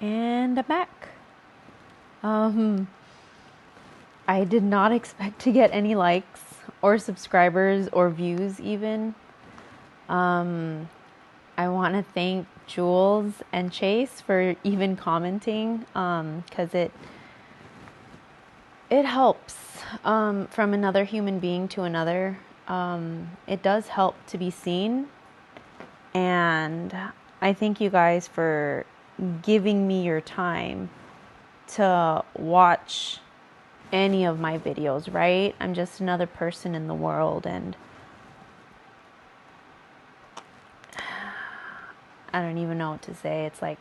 And I'm back. I did not expect to get any likes or subscribers or views even. I want to thank Jules and Chase for even commenting, because it helps, from another human being to another. It does help to be seen, and I thank you guys for giving me your time to watch any of my videos, right? I'm just another person in the world, and I don't even know what to say. It's like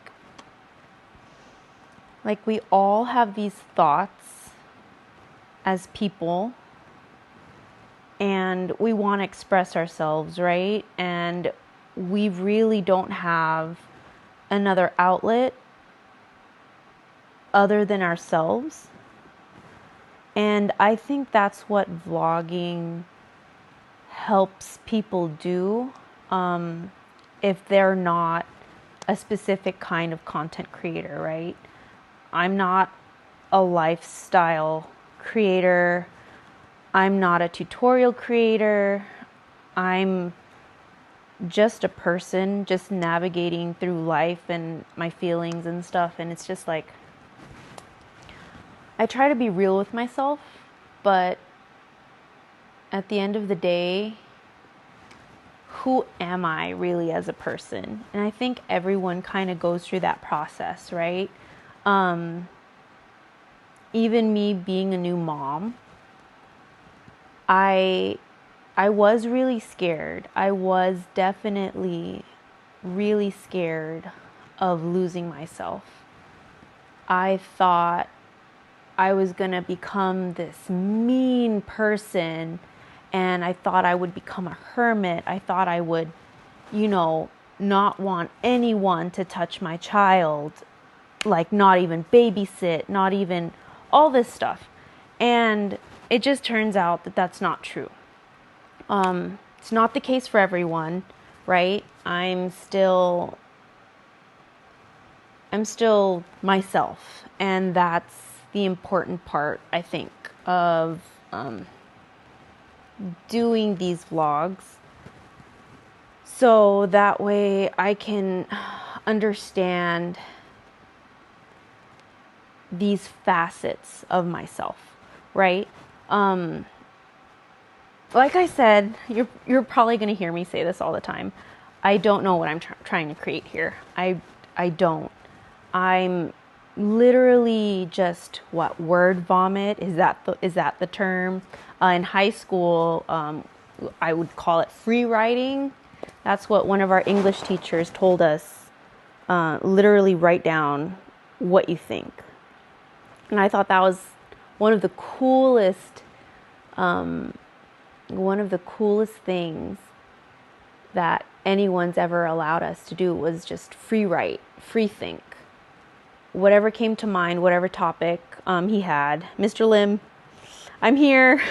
we all have these thoughts as people, and we want to express ourselves, right? And we really don't have another outlet other than ourselves. And I think that's what vlogging helps people do, if they're not a specific kind of content creator, right? I'm not a lifestyle creator. I'm not a tutorial creator. I'm just a person just navigating through life and my feelings and stuff. And it's just like, I try to be real with myself, but at the end of the day, who am I really as a person? And I think everyone kind of goes through that process, right? Even me being a new mom, I was really scared. I was definitely really scared of losing myself. I thought I was going to become this mean person, and I thought I would become a hermit. I thought I would, not want anyone to touch my child, like not even babysit, not even all this stuff. And it just turns out that that's not true. It's not the case for everyone, right? I'm still myself, and that's the important part, I think, of doing these vlogs, so that way I can understand these facets of myself, right? Like I said, you're probably going to hear me say this all the time. I don't know what I'm trying to create here. I don't. I'm literally just word vomit. Is that the term? In high school, I would call it free writing. That's what one of our English teachers told us. Literally write down what you think. And I thought that was one of the coolest things that anyone's ever allowed us to do, was just free write, free think. Whatever came to mind, whatever topic he had. Mr. Lim, I'm here.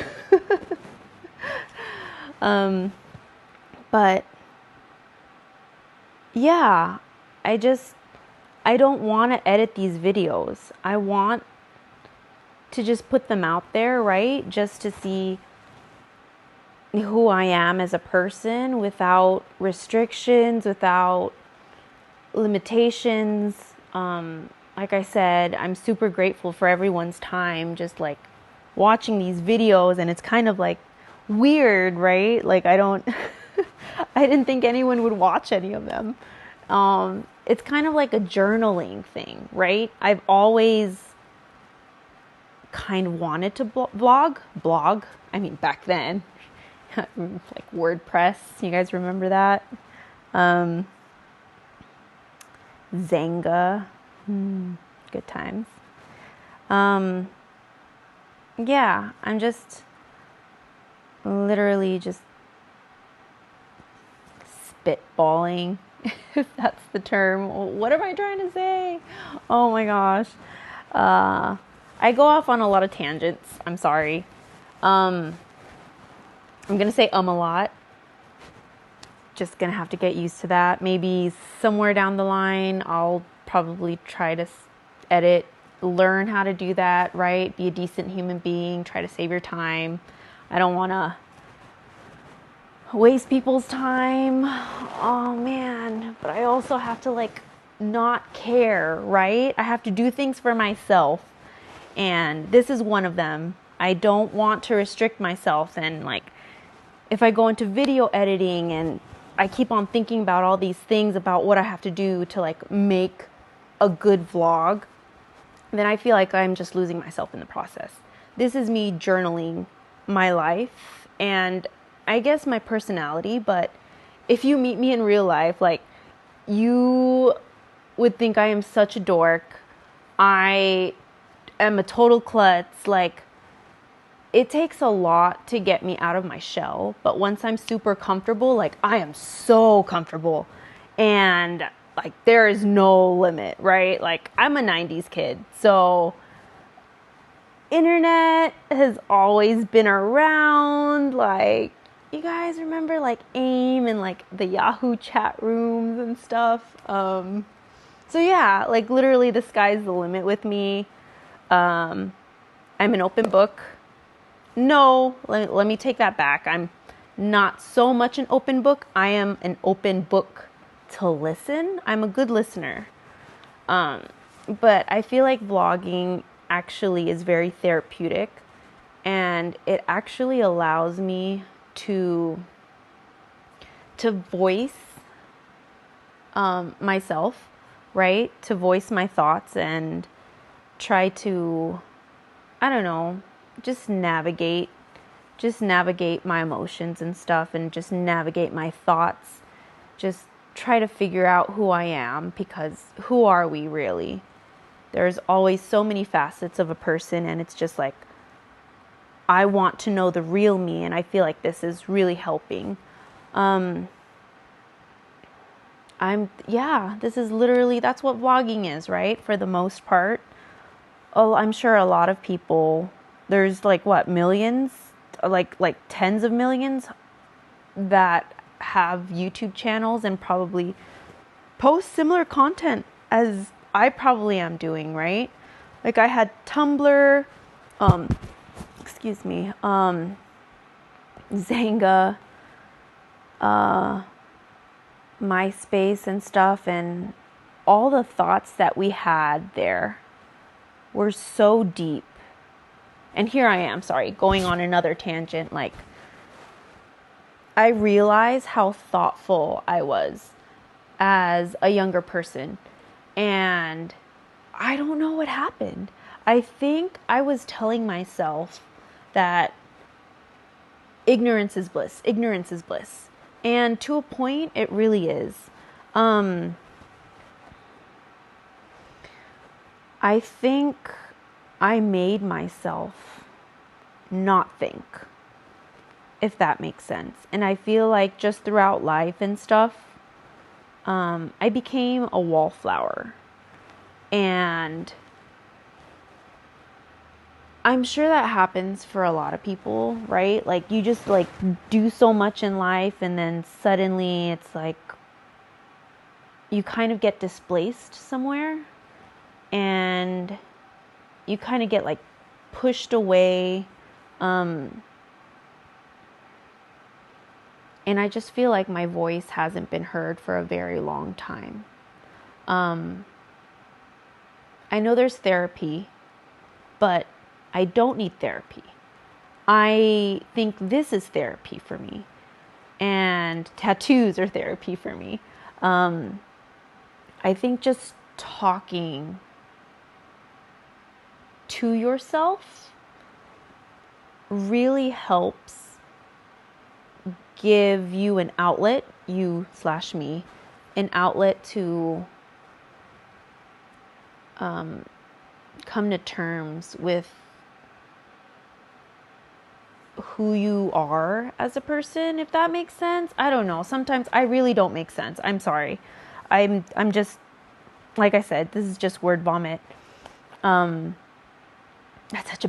But yeah, I don't want to edit these videos. I want to just put them out there, right? Just to see who I am as a person, without restrictions, without limitations. Like I said, I'm super grateful for everyone's time just like watching these videos, and it's kind of like weird, right? Like I didn't think anyone would watch any of them. It's kind of like a journaling thing, right? I've always kind of wanted to blog. I mean, back then, like WordPress. You guys remember that? Zanga. Good times. Yeah, I'm just literally just spitballing, if that's the term. What am I trying to say? Oh my gosh. I go off on a lot of tangents. I'm sorry. I'm going to say a lot. Just going to have to get used to that. Maybe somewhere down the line, I'll probably try to edit, learn how to do that, right? Be a decent human being, try to save your time. I don't want to waste people's time. Oh man, but I also have to like not care, right? I have to do things for myself. And this is one of them. I don't want to restrict myself, and like if I go into video editing and I keep on thinking about all these things about what I have to do to like make a good vlog, then I feel like I'm just losing myself in the process. This is me journaling my life and I guess my personality, but if you meet me in real life, like you would think I am such a dork. I am a total klutz. Like it takes a lot to get me out of my shell, but once I'm super comfortable, like I am so comfortable and like there is no limit, right? Like I'm a 90s kid, so internet has always been around. Like you guys remember like AIM and like the Yahoo chat rooms and stuff. So yeah, like literally the sky's the limit with me. I'm an open book. No, let me take that back. I'm not so much an open book. I am an open book to listen. I'm a good listener. But I feel like vlogging actually is very therapeutic, and it actually allows me to voice myself, right? To voice my thoughts and try to, I don't know, just navigate my emotions and stuff, and just navigate my thoughts. Just try to figure out who I am, because who are we really? There's always so many facets of a person, and it's just like, I want to know the real me, and I feel like this is really helping. This is literally, that's what vlogging is, right? For the most part. Oh, I'm sure a lot of people, there's like what, millions, like tens of millions that have YouTube channels and probably post similar content as I probably am doing, right? Like I had Tumblr, Zanga, MySpace and stuff, and all the thoughts that we had there were so deep. And here I am, going on another tangent. Like, I realize how thoughtful I was as a younger person. And I don't know what happened. I think I was telling myself that ignorance is bliss. Ignorance is bliss. And to a point, it really is. I think I made myself not think, if that makes sense. And I feel like just throughout life and stuff, I became a wallflower. And I'm sure that happens for a lot of people, right? Like you just like do so much in life, and then suddenly it's like you kind of get displaced somewhere, and you kind of get like pushed away. And I just feel like my voice hasn't been heard for a very long time. I know there's therapy, but I don't need therapy. I think this is therapy for me, and tattoos are therapy for me. I think just talking to yourself really helps give you an outlet, you/me, an outlet to come to terms with who you are as a person, if that makes sense. I don't know. Sometimes I really don't make sense. I'm sorry. I'm just, like I said, this is just word vomit. That's such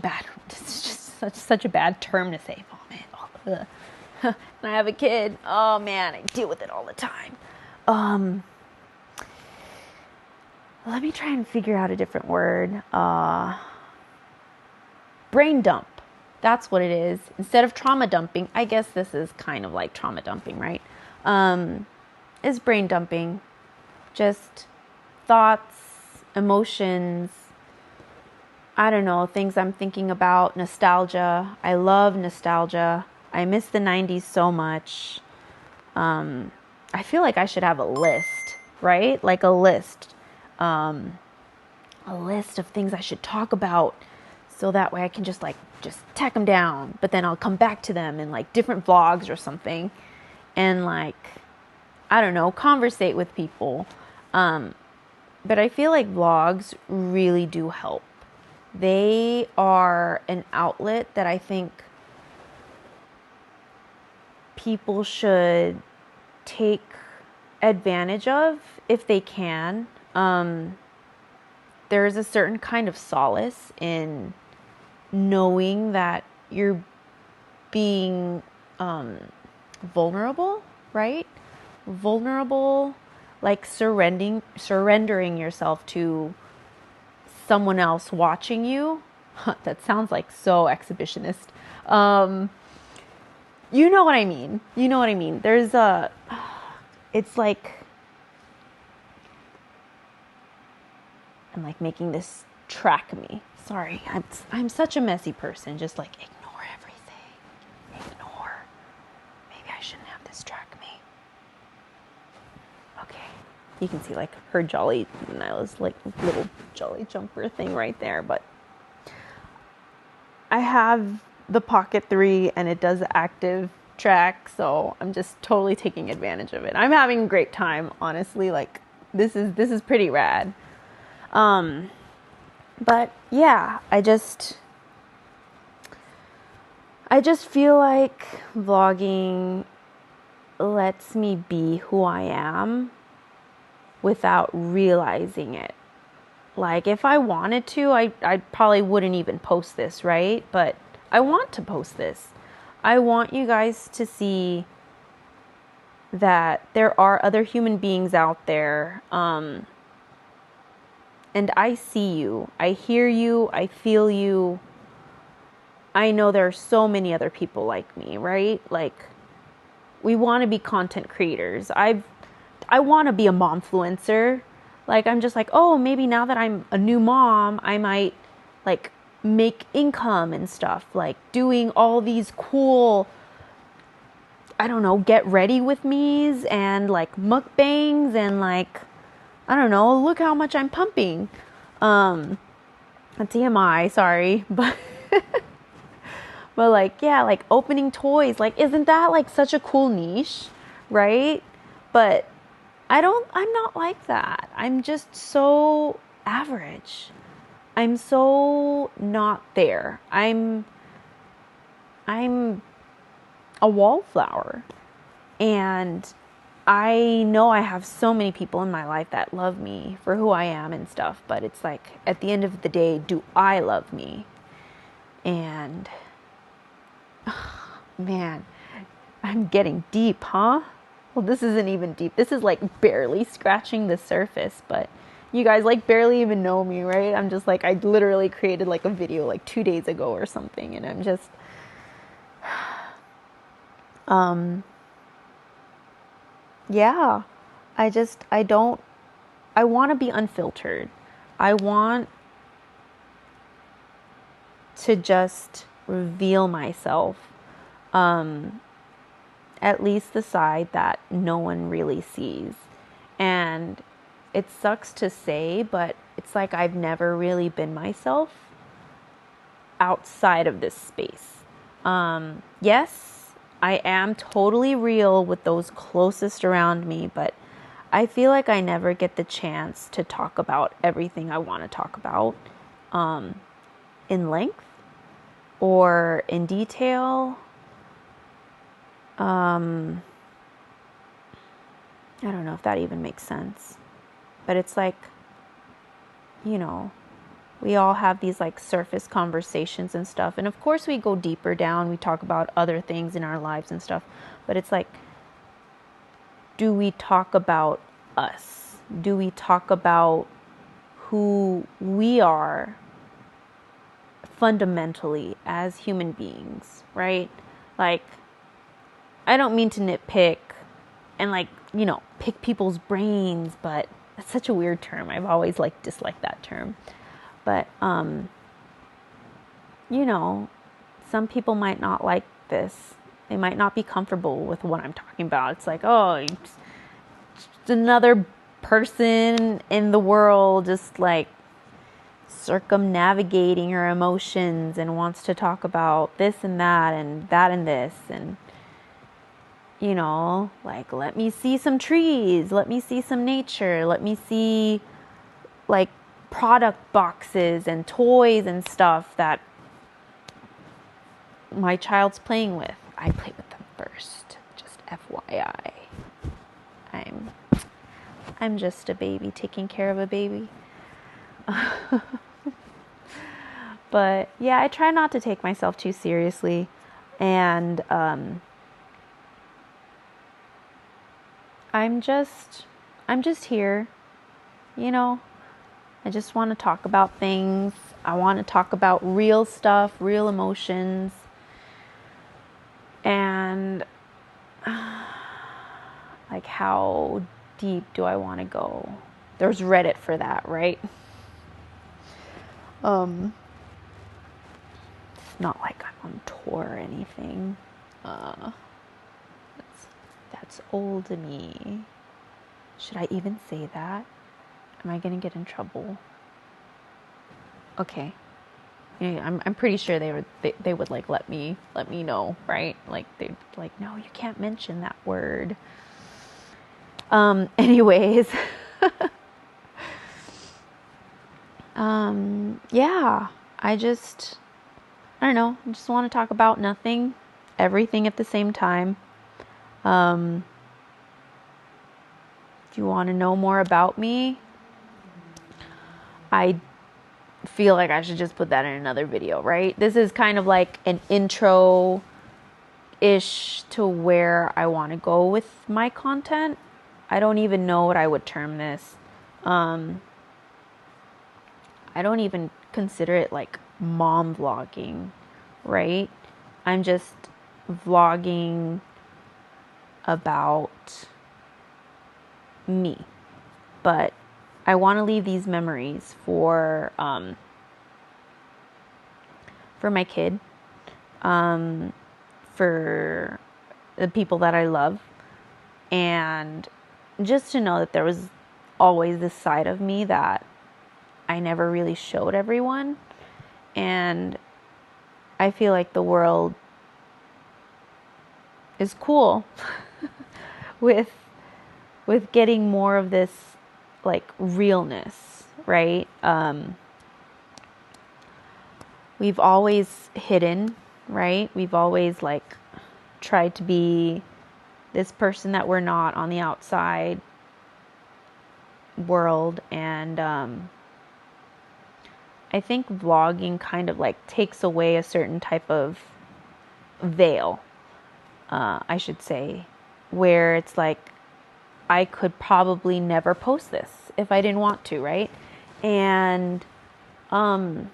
a bad term to say, vomit. Oh, and I have a kid. Oh man, I deal with it all the time. let me try and figure out a different word. Brain dump. That's what it is. Instead of trauma dumping, I guess this is kind of like trauma dumping, right? Is brain dumping. Just thoughts, emotions, I don't know, things I'm thinking about, nostalgia. I love nostalgia. I miss the 90s so much. I feel like I should have a list, right? Like a list of things I should talk about, so that way I can just tack them down, but then I'll come back to them in like different vlogs or something, and like, I don't know, conversate with people. But I feel like vlogs really do help. They are an outlet that I think people should take advantage of if they can. There's a certain kind of solace in knowing that you're being vulnerable, right? Vulnerable, like surrendering yourself to someone else watching you. That sounds like so exhibitionist. You know what I mean. You know what I mean. It's like, I'm like making this track me. Sorry, I'm such a messy person. Just like ignore everything. Ignore. Maybe I shouldn't have this track me. Okay. You can see like her Jolly Nyla's like little Jolly jumper thing right there. But I have the Pocket 3 and it does active track, so I'm just totally taking advantage of it. I'm having a great time, honestly. Like this is pretty rad. But yeah, I just feel like vlogging lets me be who I am without realizing it. Like if I wanted to, I probably wouldn't even post this, right? But I want to post this. I want you guys to see that there are other human beings out there. And I see you, I hear you, I feel you. I know there are so many other people like me, right? Like, we want to be content creators. I want to be a momfluencer. Like, I'm just like, oh, maybe now that I'm a new mom, I might like make income and stuff, like doing all these cool, I don't know, get ready with me's and like mukbangs and like, I don't know, look how much I'm pumping. A TMI, sorry, but but like, yeah, like opening toys, like, isn't that like such a cool niche, right? But I'm not like that. I'm just so average. I'm so not there. I'm a wallflower. And I know I have so many people in my life that love me for who I am and stuff, but it's like, at the end of the day, do I love me? And man, I'm getting deep, huh? Well, this isn't even deep. This is like barely scratching the surface, but you guys like barely even know me, right? I'm just like, I literally created like a video like 2 days ago or something, and I'm just yeah, I want to be unfiltered. I want to just reveal myself, at least the side that no one really sees. And it sucks to say, but it's like I've never really been myself outside of this space. Yes, I am totally real with those closest around me, but I feel like I never get the chance to talk about everything I want to talk about in length or in detail. I don't know if that even makes sense, but it's like, you know, we all have these like surface conversations and stuff. And of course we go deeper down. We talk about other things in our lives and stuff. But it's like, do we talk about us? Do we talk about who we are fundamentally as human beings, right? Like, I don't mean to nitpick and like, pick people's brains, but that's such a weird term. I've always disliked that term. But, some people might not like this. They might not be comfortable with what I'm talking about. It's like, oh, just another person in the world just like circumnavigating her emotions and wants to talk about this and that and this. And, like, let me see some trees. Let me see some nature. Let me see like product boxes and toys and stuff that my child's playing with. I play with them first. Just FYI. I'm just a baby taking care of a baby. But yeah, I try not to take myself too seriously. And I'm just here, I just want to talk about things. I want to talk about real stuff, real emotions. And like, how deep do I want to go? There's Reddit for that, right? It's not like I'm on tour or anything. That's old to me. Should I even say that? Am I gonna get in trouble? Okay. Yeah, I'm pretty sure they would like let me know, right? Like, they'd like, no, you can't mention that word. Anyways. Yeah, I don't know. I just want to talk about nothing, everything at the same time. If you want to know more about me, I feel like I should just put that in another video, right? This is kind of like an intro-ish to where I want to go with my content. I don't even know what I would term this. I don't even consider it like mom vlogging, right? I'm just vlogging about me. But I want to leave these memories for my kid, for the people that I love, and just to know that there was always this side of me that I never really showed everyone. And I feel like the world is cool with getting more of this like realness, right? We've always hidden, right? We've always like tried to be this person that we're not on the outside world. And I think vlogging kind of like takes away a certain type of veil, I should say, where it's like, I could probably never post this if I didn't want to, right? And I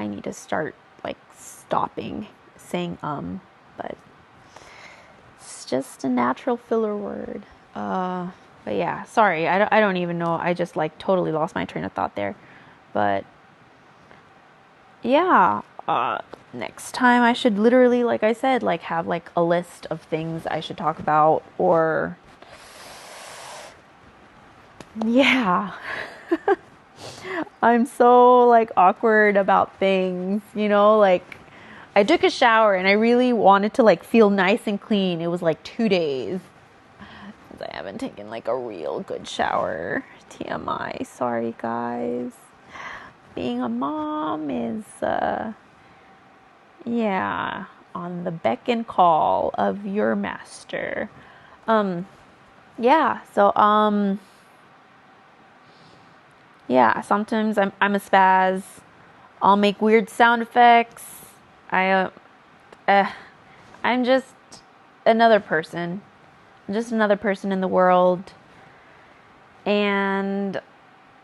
need to start like stopping saying but it's just a natural filler word. But yeah, sorry, I don't even know. I just like totally lost my train of thought there. But yeah, next time I should literally, like I said, like have like a list of things I should talk about. Or yeah. I'm so like awkward about things, like I took a shower and I really wanted to like feel nice and clean. It was like 2 days since I haven't taken like a real good shower. TMI, sorry guys. Being a mom is yeah, on the beck and call of your master. Yeah, so yeah, sometimes I'm a spaz. I'll make weird sound effects. I'm just another person. I'm just another person in the world. And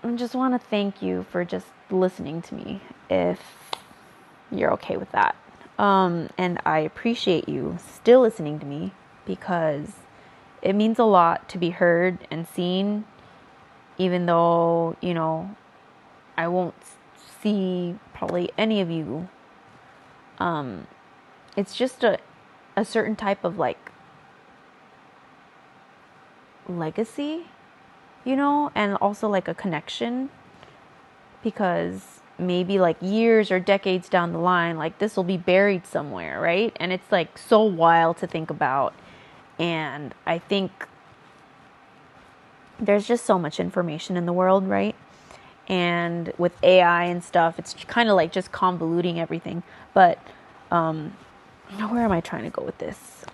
I just want to thank you for just listening to me, if you're okay with that. And I appreciate you still listening to me, because it means a lot to be heard and seen, even though, I won't see probably any of you. It's just a certain type of like legacy, and also like a connection, because maybe like years or decades down the line, like this will be buried somewhere, right? And it's like so wild to think about. And I think there's just so much information in the world, right? And with AI and stuff, it's kind of like just convoluting everything. But where am I trying to go with this?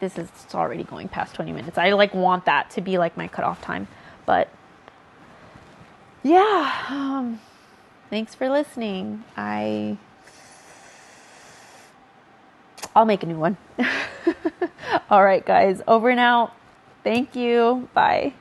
It's already going past 20 minutes. I like want that to be like my cutoff time. But yeah, thanks for listening. I'll make a new one. All right, guys, over and out. Thank you. Bye.